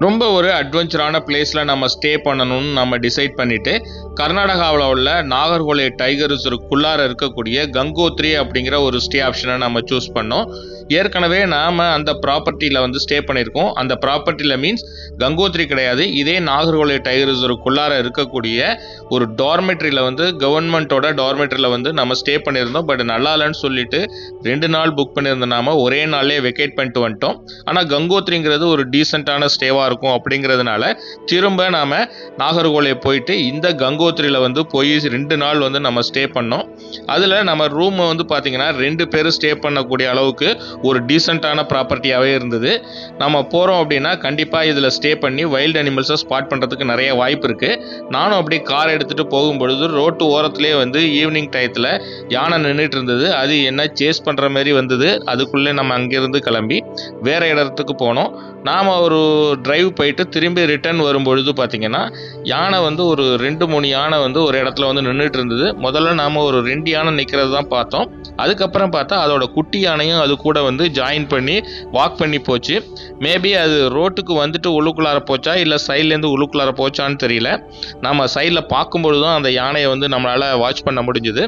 ரொம்ப ஒரு அட்வென்ச்சரான பிளேஸ்ல நம்ம ஸ்டே பண்ணணும்னு நம்ம டிசைட் பண்ணிட்டு கர்நாடகாவில் உள்ள நாகர்கோவில் டைகர் ரிசர்வ்க்குள்ளார இருக்கக்கூடிய கங்கோத்ரி அப்படிங்கிற ஒரு ஸ்டே ஆப்ஷனை நம்ம சூஸ் பண்ணோம். ஏற்கனவே நாம் அந்த ப்ராப்பர்ட்டியில் வந்து ஸ்டே பண்ணியிருக்கோம். அந்த ப்ராப்பர்ட்டியில் மீன்ஸ் கங்கோத்ரி கிடையாது, இதே நாகர்கோவில் டைகர் ரிசர்வ்க்குள்ளார இருக்கக்கூடிய ஒரு டார்மெட்ரியில் வந்து கவர்மெண்ட்டோட டார்மெட்ரியில் வந்து நம்ம ஸ்டே பண்ணியிருந்தோம். பட் நல்லா இல்லைன்னு சொல்லிட்டு 2 நாள் புக் பண்ணியிருந்த நாம ஒரே நாள்லேயே வெக்கேட் பண்ணிட்டு வந்துட்டோம். ஆனால் கங்கோத்ரிங்கிறது ஒரு டீசெண்டான ஸ்டேவாக இருக்கும் அப்படிங்கிறதுனால திரும்ப நாம் நாகர்கோவில் போயிட்டு இந்த கங்கோத்ரியில் வந்து போய் 2 நாள் வந்து நம்ம ஸ்டே பண்ணோம். அதில் நம்ம ரூம் வந்து பார்த்திங்கன்னா 2 பேர் ஸ்டே பண்ணக்கூடிய அளவுக்கு ஒரு டீசெண்டான ப்ராப்பர்ட்டியாகவே இருந்தது. நம்ம போகிறோம் அப்படின்னா கண்டிப்பாக இதில் ஸ்டே பண்ணி வைல்டு அனிமல்ஸை ஸ்பாட் பண்ணுறதுக்கு நிறைய வாய்ப்பு இருக்குது. நானும் அப்படி கார் எடுத்துகிட்டு போகும்பொழுது ரோட்டு ஓரத்துலேயே வந்து ஈவினிங் டயத்தில் யானை நின்றுட்டு இருந்தது. அது என்ன சேஸ் பண்ணுற மாதிரி வந்தது. அதுக்குள்ளே நம்ம அங்கேருந்து கிளம்பி வேறு இடத்துக்கு போனோம். நாம் ஒரு டிரைவ் போயிட்டு திரும்பி ரிட்டர்ன் வரும்பொழுது பார்த்திங்கன்னா யானை வந்து ஒரு 2-3 யானை வந்து ஒரு இடத்துல வந்து நின்றுட்டு இருந்தது. முதல்ல நாம் ஒரு 2 யானை நிற்கிறது தான் பார்த்தோம். அதுக்கப்புறம் பார்த்தா அதோட குட்டி யானையும் அது கூட வந்து ஜாயின் பண்ணி வாக் பண்ணி போச்சு. மேபி அது ரோட்டுக்கு வந்துட்டு உள்ளுக்குள்ளார போச்சா இல்லை சைட்லேருந்து உள்ளுக்குள்ளார போச்சான்னு தெரியல. நம்ம சைடில் பார்க்கும்பொழுது தான் அந்த யானையை வந்து நம்மளால் வாட்ச் பண்ண முடிஞ்சுது.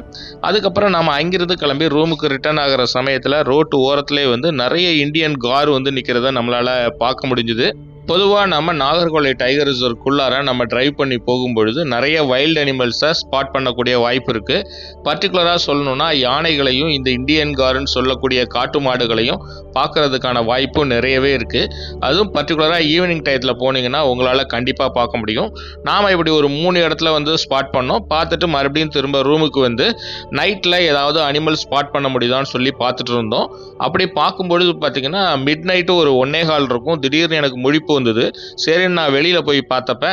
அதுக்கப்புறம் நம்ம அங்கிருந்து கிளம்பி ரூமுக்கு ரிட்டர்ன் ஆகிற சமயத்தில் ரோட்டு ஓரத்துலேயே வந்து நிறைய இந்தியன் கார் வந்து நிற்கிறத நம்மளால் பார்க்க முடிஞ்சுது. பொதுவாக நம்ம நாகர்கோவில் டைகர் ரிசர்வ்க்குள்ளார நம்ம டிரைவ் பண்ணி போகும்பொழுது நிறைய வைல்டு அனிமல்ஸை ஸ்பாட் பண்ணக்கூடிய வாய்ப்பு இருக்குது. பர்டிகுலராக சொல்லணும்னா யானைகளையும் இந்த இந்தியன் கார்னு சொல்லக்கூடிய காட்டு மாடுகளையும் பார்க்கறதுக்கான வாய்ப்பும் நிறையவே இருக்குது. அதுவும் பர்டிகுலராக ஈவினிங் டயத்தில் போனீங்கன்னா உங்களால் கண்டிப்பாக பார்க்க முடியும். நாம் இப்படி ஒரு 3 இடத்துல வந்து ஸ்பாட் பண்ணோம். பார்த்துட்டு மறுபடியும் திரும்ப ரூமுக்கு வந்து நைட்டில் ஏதாவது அனிமல் ஸ்பாட் பண்ண முடியுதான்னு சொல்லி பார்த்துட்டு இருந்தோம். அப்படி பார்க்கும்பொழுது பார்த்திங்கன்னா மிட் நைட்டு ஒரு 1:15 இருக்கும். திடீர்னு எனக்கு முழிப்பு வந்தது. சரி, நான் வெளியில் போய் பார்த்தப்ப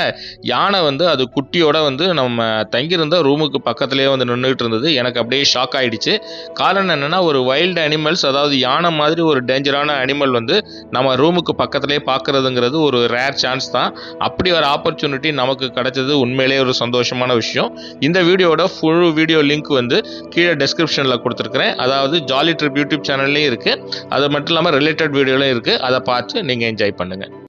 யானை வந்து அது குட்டியோட வந்து நம்ம தங்கியிருந்த ரூமுக்கு பக்கத்துலேயே வந்து நின்றுட்டு இருந்தது. எனக்கு அப்படியே ஷாக் ஆகிடுச்சு. காரணம் என்னென்னா ஒரு வைல்டு அனிமல்ஸ், அதாவது யானை மாதிரி ஒரு டேஞ்சரான அனிமல் வந்து நம்ம ரூமுக்கு பக்கத்துலேயே பார்க்குறதுங்கிறது ஒரு ரேர் சான்ஸ் தான். அப்படி ஒரு ஆப்பர்ச்சுனிட்டி நமக்கு கிடைச்சது உண்மையிலே ஒரு சந்தோஷமான விஷயம். இந்த வீடியோட ஃபுல் வீடியோ லிங்க் வந்து கீழே டெஸ்கிரிப்ஷனில் கொடுத்துருக்குறேன். அதாவது ஜாலி ட்ரிப் யூடியூப் சேனல்லையும் இருக்குது. அது மட்டும் இல்லாமல் ரிலேட்டட் வீடியோலையும் இருக்குது. அதை பார்த்து நீங்கள் என்ஜாய் பண்ணுங்கள்.